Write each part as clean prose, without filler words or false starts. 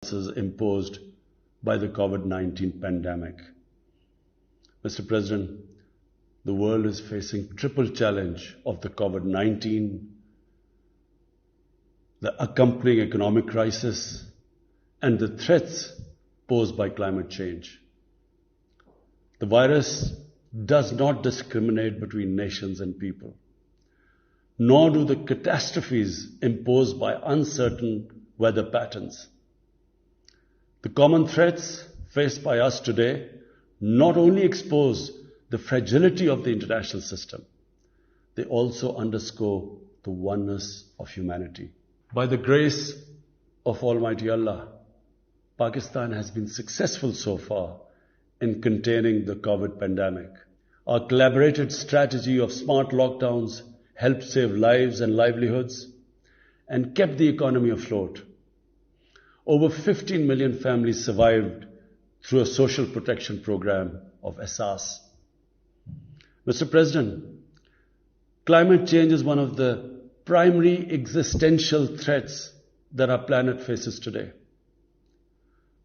circumstances imposed by the COVID-19 pandemic. Mr. President, the world is facing triple challenge of the COVID-19, the accompanying economic crisis, and the threats posed by climate change. The virus does not discriminate between nations and people, nor do the catastrophes imposed by uncertain weather patterns. The common threats faced by us today not only expose the fragility of the international system, they also underscore the oneness of humanity. By the grace of Almighty Allah, Pakistan has been successful so far in containing the COVID pandemic. Our collaborated strategy of smart lockdowns helped save lives and livelihoods and kept the economy afloat. Over 15 million families survived through a social protection program of Asas. Mr. President, climate change is one of the primary existential threats that our planet faces today.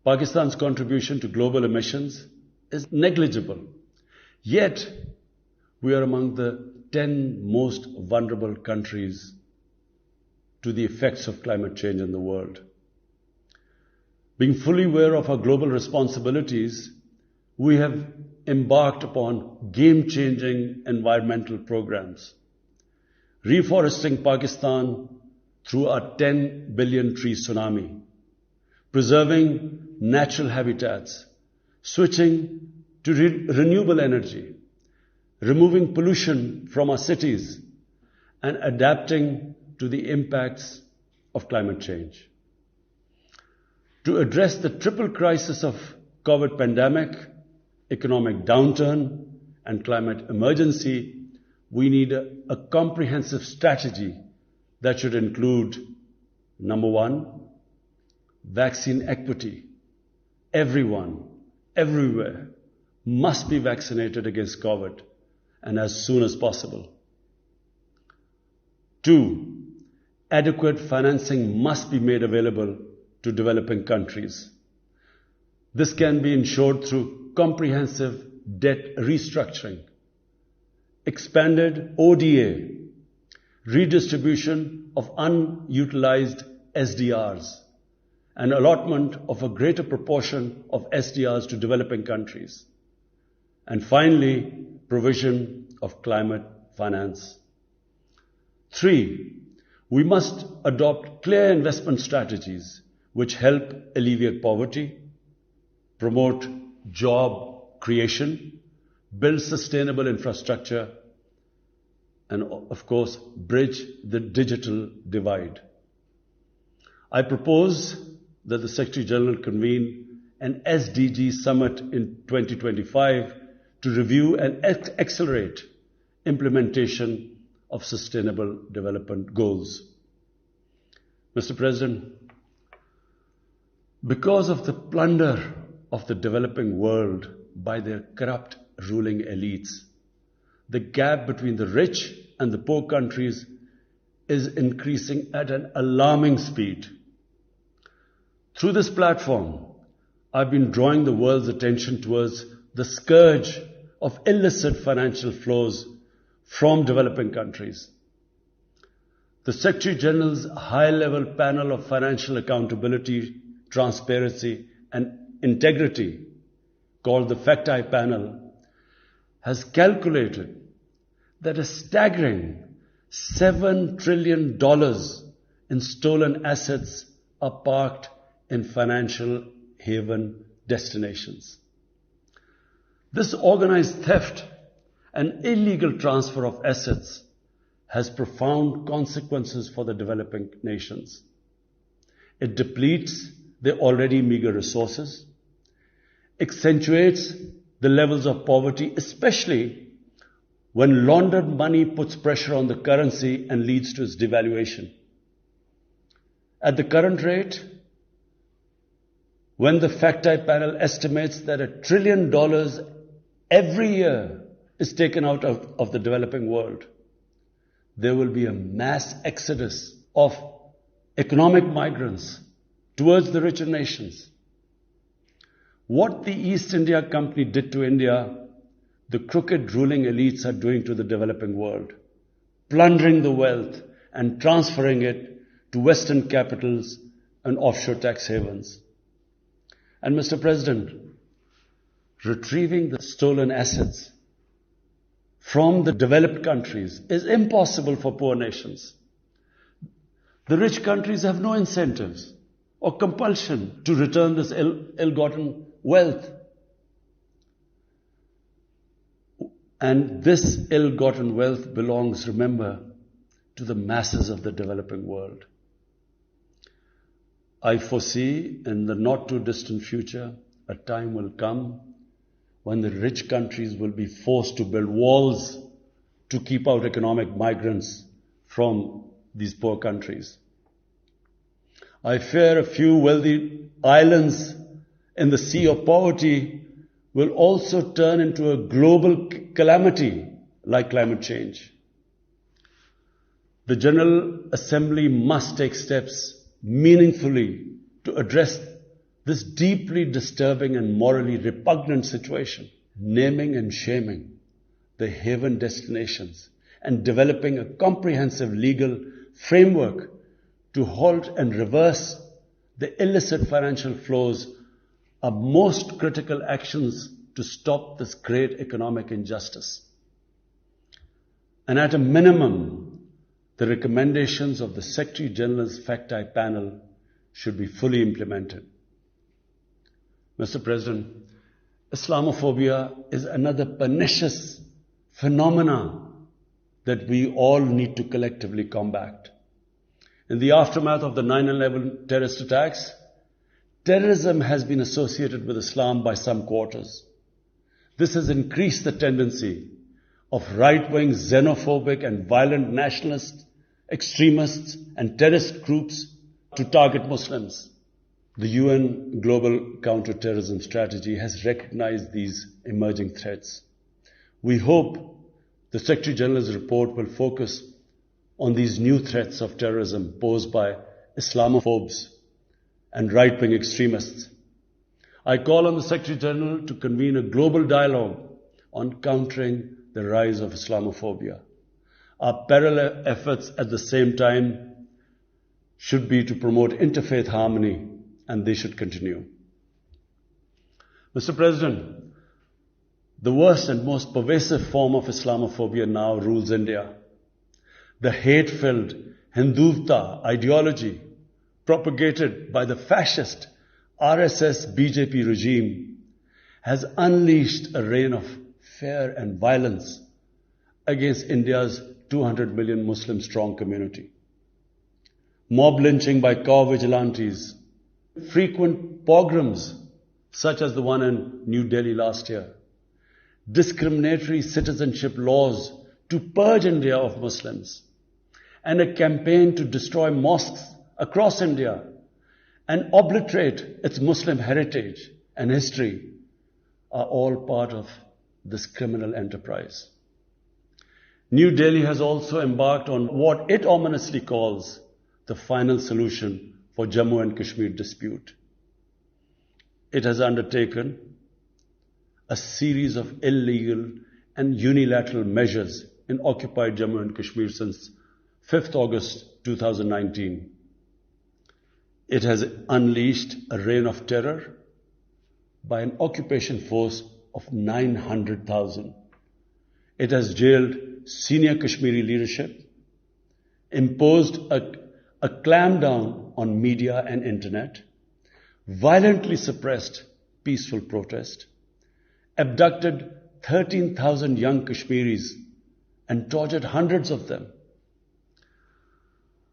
Pakistan's contribution to global emissions is negligible, yet we are among the 10 most vulnerable countries to the effects of climate change in the world. Being fully aware of our global responsibilities, we have embarked upon game-changing environmental programs, reforesting Pakistan through our 10 billion tree tsunami, preserving natural habitats, switching to renewable energy, removing pollution from our cities, and adapting to the impacts of climate change. To address the triple crisis of COVID pandemic, economic downturn, and climate emergency, we need a comprehensive strategy that should include, number one, vaccine equity. Everyone, everywhere, must be vaccinated against COVID, and as soon as possible. 2, adequate financing must be made available to developing countries. This can be ensured through comprehensive debt restructuring, expanded ODA, redistribution of unutilized SDRs, and allotment of a greater proportion of SDRs to developing countries. And finally, provision of climate finance. 3, we must adopt clear investment strategies which help alleviate poverty, promote job creation, build sustainable infrastructure, and of course, bridge the digital divide. I propose that the Secretary General convene an SDG summit in 2025 to review and accelerate implementation of sustainable development goals. Mr. President, because of the plunder of the developing world by their corrupt ruling elites, the gap between the rich and the poor countries is increasing at an alarming speed. Through this platform, I've been drawing the world's attention towards the scourge of illicit financial flows from developing countries. The Secretary General's high-level panel of financial accountability, transparency, and integrity, called the Fact-Eye Panel, has calculated that a staggering $7 trillion in stolen assets are parked in financial haven destinations. This organized theft and illegal transfer of assets has profound consequences for the developing nations. It depletes their already meager resources, accentuates the levels of poverty, especially when laundered money puts pressure on the currency and leads to its devaluation. At the current rate, when the Fact-Eye Panel estimates that $1 trillion every year is taken out of the developing world, there will be a mass exodus of economic migrants towards the richer nations. What the East India Company did to India, the crooked ruling elites are doing to the developing world, plundering the wealth and transferring it to Western capitals and offshore tax havens. And Mr. President, retrieving the stolen assets from the developed countries is impossible for poor nations. The rich countries have no incentives or compulsion to return this ill-gotten wealth. And this ill-gotten wealth belongs, remember, to the masses of the developing world. I foresee in the not too distant future, a time will come when the rich countries will be forced to build walls to keep out economic migrants from these poor countries. I fear a few wealthy islands in the sea of poverty will also turn into a global calamity like climate change. The General Assembly must take steps meaningfully to address this deeply disturbing and morally repugnant situation, naming and shaming the haven destinations and developing a comprehensive legal framework to halt and reverse the illicit financial flows are most critical actions to stop this great economic injustice. And at a minimum, the recommendations of the Secretary General's Fact-I panel should be fully implemented. Mr. President, Islamophobia is another pernicious phenomenon that we all need to collectively combat. In the aftermath of the 9/11 terrorist attacks, terrorism has been associated with Islam by some quarters. This has increased the tendency of right-wing, xenophobic and violent nationalists, extremists and terrorist groups to target Muslims. The UN Global Counter-Terrorism Strategy has recognized these emerging threats. We hope the Secretary General's report will focus on these new threats of terrorism posed by Islamophobes and right-wing extremists. I call on the Secretary General to convene a global dialogue on countering the rise of Islamophobia. Our parallel efforts at the same time should be to promote interfaith harmony, and they should continue. Mr. President, the worst and most pervasive form of Islamophobia now rules India. The hate-filled Hindutva ideology propagated by the fascist RSS BJP regime has unleashed a reign of fear and violence against India's 200 million Muslim strong community. Mob lynching by cow vigilantes, frequent pogroms such as the one in New Delhi last year, discriminatory citizenship laws to purge India of Muslims, and a campaign to destroy mosques across India and obliterate its Muslim heritage and history are all part of this criminal enterprise. New Delhi has also embarked on what it ominously calls the final solution for Jammu and Kashmir dispute. It has undertaken a series of illegal and unilateral measures in occupied Jammu and Kashmir since 5th August 2019. It has unleashed a reign of terror by an occupation force of 900,000. It has jailed senior Kashmiri leadership, imposed a clampdown on media and internet, violently suppressed peaceful protest, abducted 13,000 young Kashmiris and tortured hundreds of them.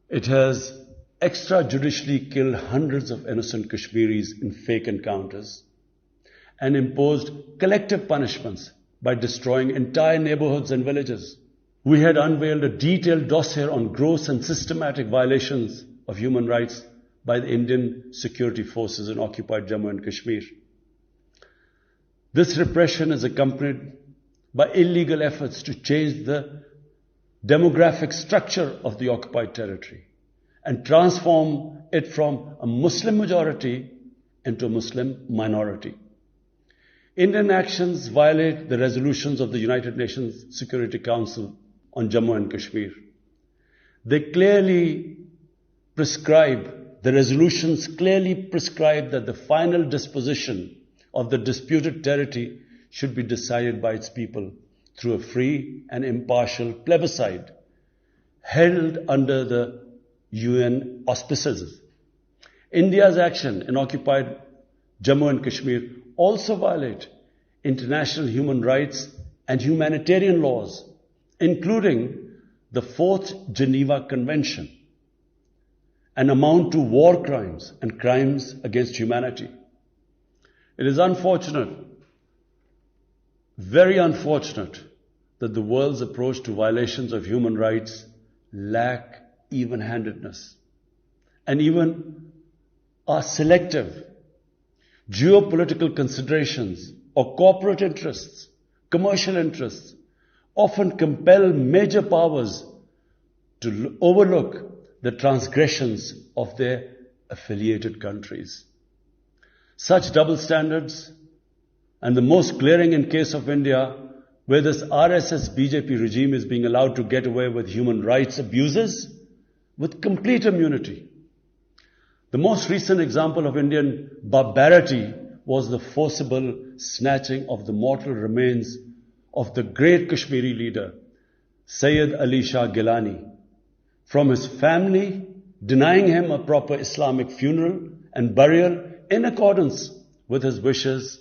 It has extrajudicially killed hundreds of innocent Kashmiris in fake encounters and imposed collective punishments by destroying entire neighborhoods and villages. We had unveiled a detailed dossier on gross and systematic violations of human rights by the Indian security forces in occupied Jammu and Kashmir. This repression is accompanied by illegal efforts to change the demographic structure of the occupied territory and transform it from a Muslim majority into a Muslim minority. Indian actions violate the resolutions of the United Nations Security Council on Jammu and Kashmir. The resolutions clearly prescribe that the final disposition of the disputed territory should be decided by its people through a free and impartial plebiscite held under the UN auspices. India's action in occupied Jammu and Kashmir also violate international human rights and humanitarian laws, including the Fourth Geneva Convention, and amount to war crimes and crimes against humanity. It is unfortunate, very unfortunate, that the world's approach to violations of human rights lack even-handedness and even are selective. Geopolitical considerations or corporate interests, commercial interests, often compel major powers to overlook the transgressions of their affiliated countries. Such double standards, and the most glaring in case of India, where this RSS-BJP regime is being allowed to get away with human rights abuses with complete immunity. The most recent example of Indian barbarity was the forcible snatching of the mortal remains of the great Kashmiri leader, Sayyid Ali Shah Gilani, from his family, denying him a proper Islamic funeral and burial in accordance with his wishes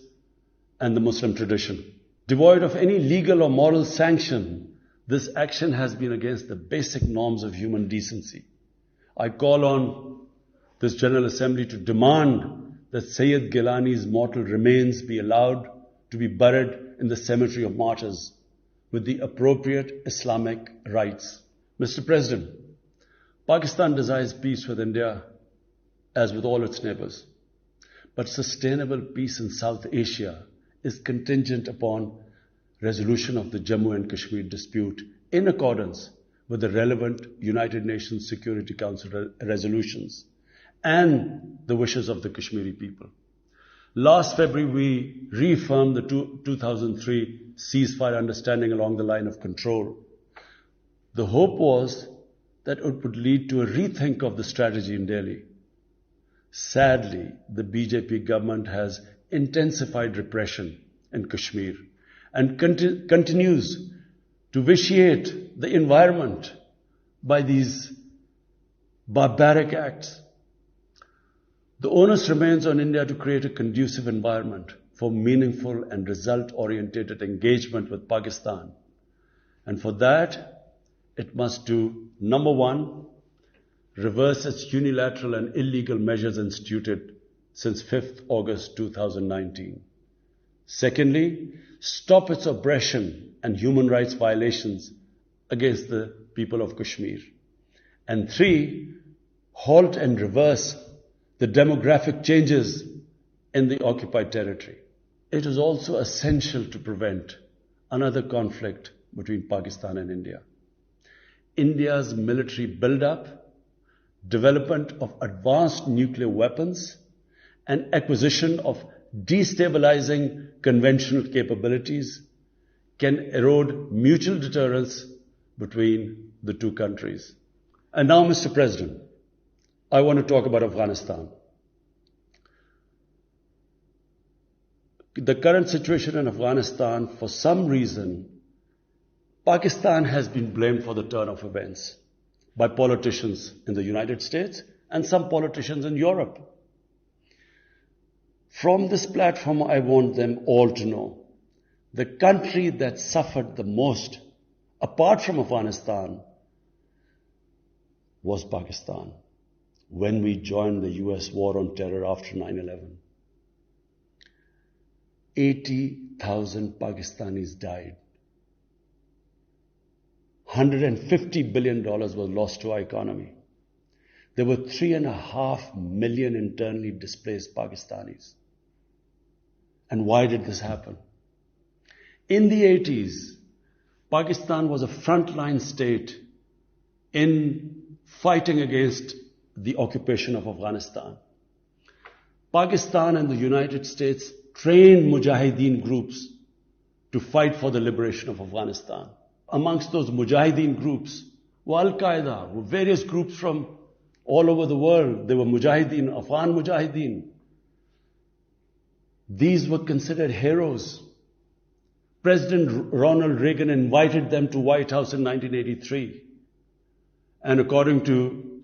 and the Muslim tradition. Devoid of any legal or moral sanction, this action has been against the basic norms of human decency. I call on this General Assembly to demand that Sayyid Gilani's mortal remains be allowed to be buried in the cemetery of martyrs with the appropriate Islamic rites. Mr. President, Pakistan desires peace with India as with all its neighbors. But sustainable peace in South Asia is contingent upon resolution of the Jammu and Kashmir dispute in accordance with the relevant United Nations Security Council resolutions and the wishes of the Kashmiri people. Last February, we reaffirmed the 2003 ceasefire understanding along the line of control. The hope was that it would lead to a rethink of the strategy in Delhi. Sadly, the BJP government has intensified repression in Kashmir and continues to vitiate the environment by these barbaric acts. The onus remains on India to create a conducive environment for meaningful and result-oriented engagement with Pakistan. And for that, it must do, number one, reverse its unilateral and illegal measures instituted since 5th August 2019. Secondly, stop its oppression and human rights violations against the people of Kashmir. And three, halt and reverse the demographic changes in the occupied territory. It is also essential to prevent another conflict between Pakistan and India. India's military build-up, development of advanced nuclear weapons, and acquisition of destabilizing conventional capabilities can erode mutual deterrence between the two countries. And now, Mr. President, I want to talk about Afghanistan. The current situation in Afghanistan, for some reason, Pakistan has been blamed for the turn of events by politicians in the United States and some politicians in Europe. From this platform, I want them all to know the country that suffered the most, apart from Afghanistan, was Pakistan when we joined the US war on terror after 9/11. 80,000 Pakistanis died. $150 billion was lost to our economy. There were 3.5 million internally displaced Pakistanis. And why did this happen? In the 80s, Pakistan was a frontline state in fighting against the occupation of Afghanistan. Pakistan and the United States trained mujahideen groups to fight for the liberation of Afghanistan. Amongst those mujahideen groups were Al-Qaeda, were various groups from all over the world. They were mujahideen, Afghan mujahideen. These were considered heroes. President Ronald Reagan invited them to White House in 1983. And according to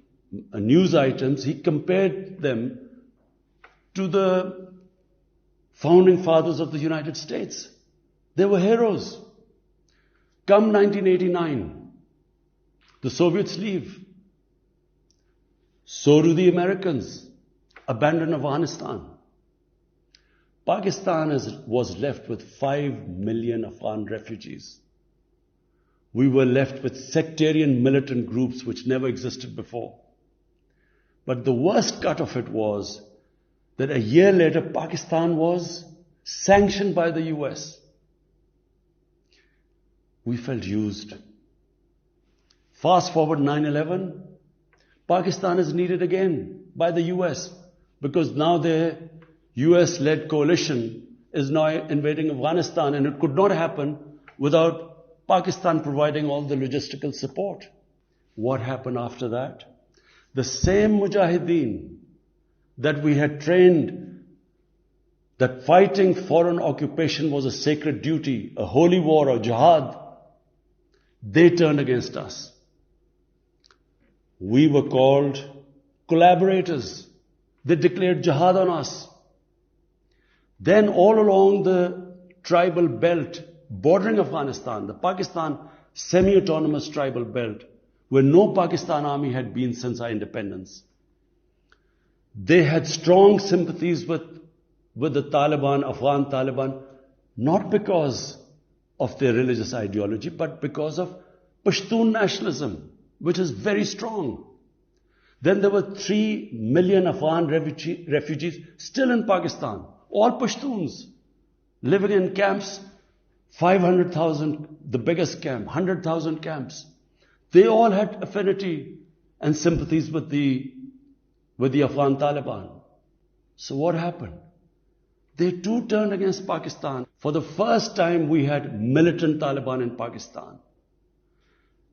news items, he compared them to the founding fathers of the United States. They were heroes. Come 1989, the Soviets leave. So do the Americans. Abandon Afghanistan. Pakistan was left with 5 million Afghan refugees. We were left with sectarian militant groups which never existed before. But the worst cut of it was that a year later, Pakistan was sanctioned by the US. We felt used. Fast forward 9/11, Pakistan is needed again by the US because now their US-led coalition is now invading Afghanistan, and it could not happen without Pakistan providing all the logistical support. What happened after that? The same mujahideen that we had trained that fighting foreign occupation was a sacred duty, a holy war or jihad, they turned against us. We were called collaborators. They declared jihad on us. Then all along the tribal belt bordering Afghanistan, the Pakistan semi-autonomous tribal belt, where no Pakistan army had been since our independence, they had strong sympathies with the Taliban, Afghan Taliban, not because of their religious ideology, but because of Pashtun nationalism, which is very strong. Then there were 3 million Afghan refugees still in Pakistan, all Pashtuns, living in camps, 500,000, the biggest camp, 100,000 camps. They all had affinity and sympathies with the Afghan Taliban. So what happened? They too turned against Pakistan. For the first time, we had militant Taliban in Pakistan.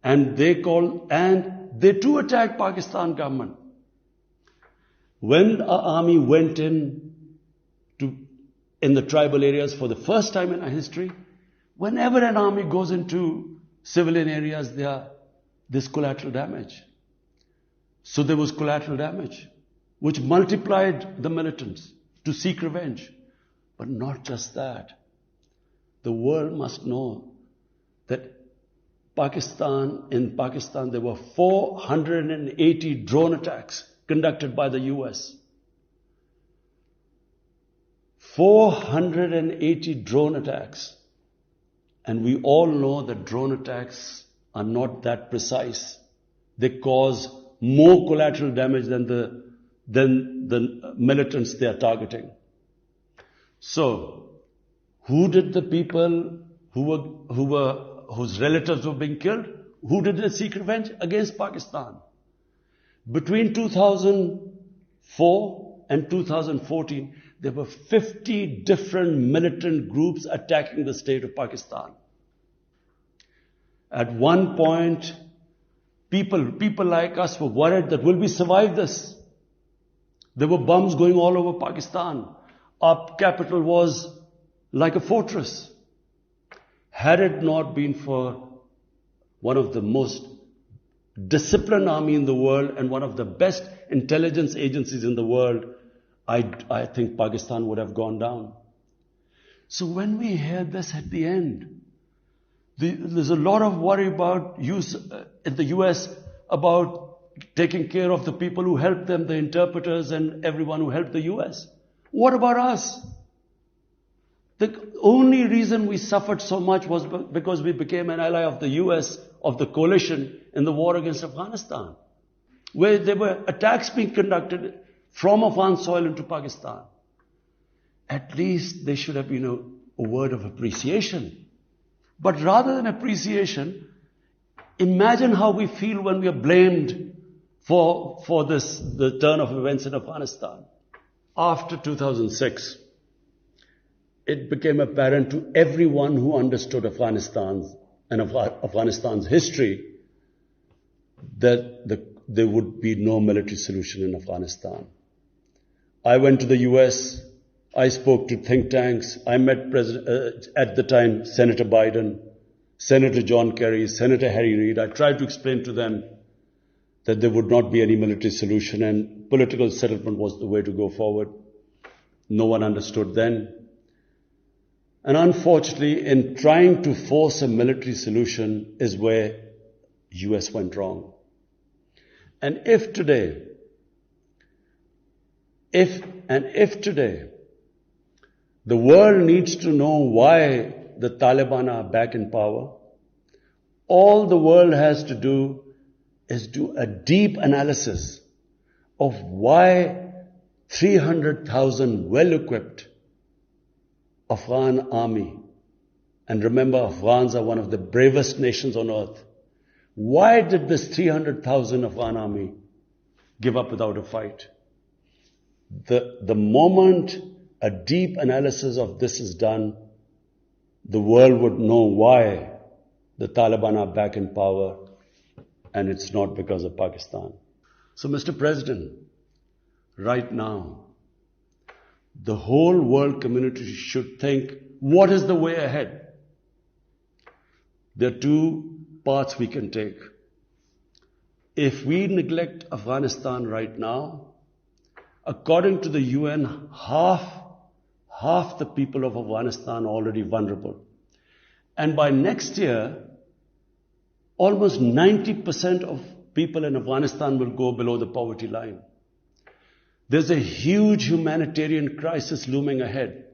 And they too attacked Pakistan government. When our army went in the tribal areas for the first time in our history, whenever an army goes into civilian areas, there's collateral damage. So there was collateral damage, which multiplied the militants to seek revenge. But not just that. The world must know that in Pakistan, there were 480 drone attacks conducted by the US. 480 drone attacks. And we all know that drone attacks are not that precise. They cause more collateral damage than the militants they are targeting. So, who did the people whose relatives were being killed? Who did they seek revenge? Against Pakistan. Between 2004 and 2014, there were 50 different militant groups attacking the state of Pakistan. At one point, people like us were worried that will we survive this? There were bombs going all over Pakistan. Our capital was like a fortress. Had it not been for one of the most disciplined army in the world and one of the best intelligence agencies in the world, I think Pakistan would have gone down. So when we hear this at the end, there's a lot of worry about in the US about taking care of the people who helped them, the interpreters and everyone who helped the US. What about us? The only reason we suffered so much was because we became an ally of the US, of the coalition in the war against Afghanistan, where there were attacks being conducted from Afghan soil into Pakistan. At least there should have been a word of appreciation. But rather than appreciation, imagine how we feel when we are blamed the turn of events in Afghanistan. After 2006, it became apparent to everyone who understood Afghanistan's history that there would be no military solution in Afghanistan. I went to the US, I spoke to think tanks, I met at the time Senator Biden, Senator John Kerry, Senator Harry Reid. I tried to explain to them that there would not be any military solution and political settlement was the way to go forward. No one understood then. And unfortunately, in trying to force a military solution is where US went wrong. And if today, the world needs to know why the Taliban are back in power, all the world has to do is do a deep analysis of why 300,000 well-equipped Afghan army, and remember, Afghans are one of the bravest nations on earth. Why did this 300,000 Afghan army give up without a fight? The moment a deep analysis of this is done, the world would know why the Taliban are back in power, and it's not because of Pakistan. So, Mr. President, right now, the whole world community should think, what is the way ahead? There are two paths we can take. If we neglect Afghanistan right now, according to the UN, half the people of Afghanistan are already vulnerable. And by next year, almost 90% of people in Afghanistan will go below the poverty line. There's a huge humanitarian crisis looming ahead.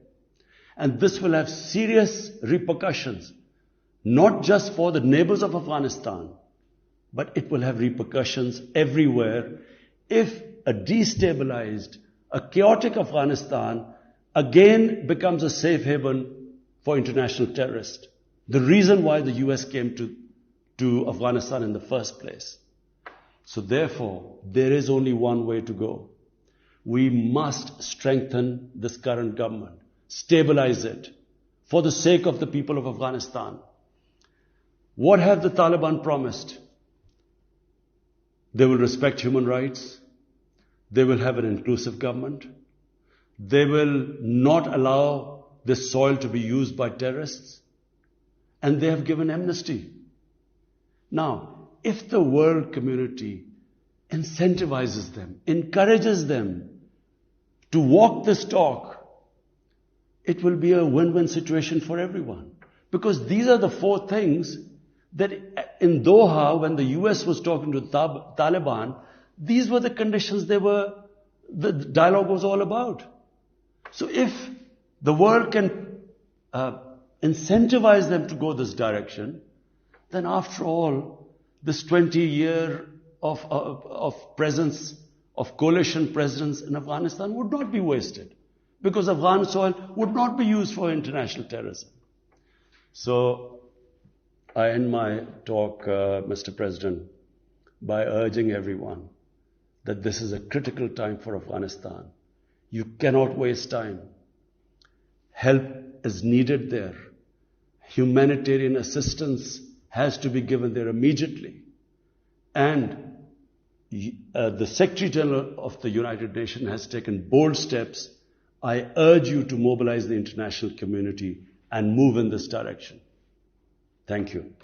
And this will have serious repercussions, not just for the neighbors of Afghanistan, but it will have repercussions everywhere if a destabilized, a chaotic Afghanistan again becomes a safe haven for international terrorists. The reason why the US came to Afghanistan in the first place. So therefore, there is only one way to go. We must strengthen this current government, stabilize it, for the sake of the people of Afghanistan. What have the Taliban promised? They will respect human rights. They will have an inclusive government. They will not allow this soil to be used by terrorists. And they have given amnesty. Now, if the world community incentivizes them, encourages them to walk this talk, it will be a win-win situation for everyone. Because these are the four things that in Doha, when the US was talking to the Taliban, these were the conditions the dialogue was all about. So if the world can incentivize them to go this direction, then after all, this 20-year of presence, of coalition presence in Afghanistan would not be wasted, because Afghan soil would not be used for international terrorism. So I end my talk, Mr. President, by urging everyone that this is a critical time for Afghanistan. You cannot waste time. Help is needed there. Humanitarian assistance has to be given there immediately. And the Secretary General of the United Nations has taken bold steps. I urge you to mobilize the international community and move in this direction. Thank you.